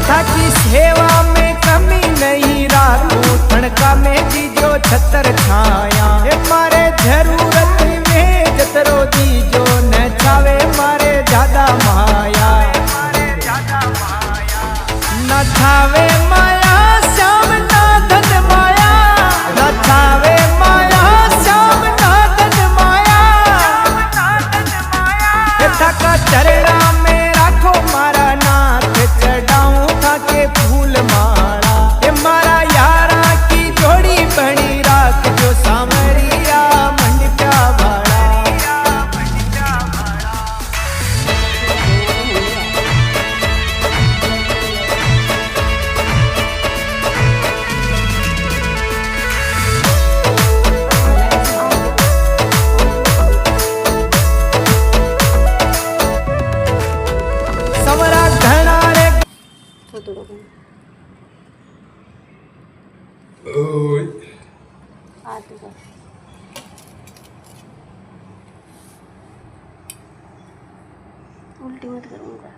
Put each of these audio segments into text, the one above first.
था की सेवा में कमी नहीं राखो ठणका में दीजो छतर छाया मारे जरूरत में जतरो दीजो न चावे मारे ज्यादा माया न थावे माया श्याम ना धन माया न थावे माया श्याम ना धन माया था का चरणा में राखो मारा नाथ चढ़ाऊं था के फूल माला ये मारा यारा की जोड़ी बनी राख जो सामरिया मंडप्या भाड़ा समरा घना रे ओय उल्टी मत करूँगा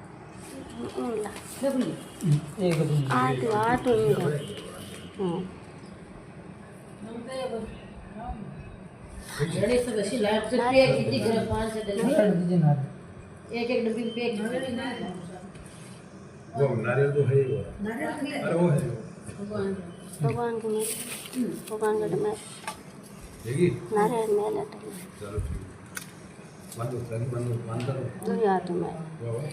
एक एक डब्बी पैक वो नारियल तो है ही वो अरे वो है भगवान को मैं भगवान का मैं देखी नारियल में लटा चलो ठीक बंद करो तो या तो मैं वाह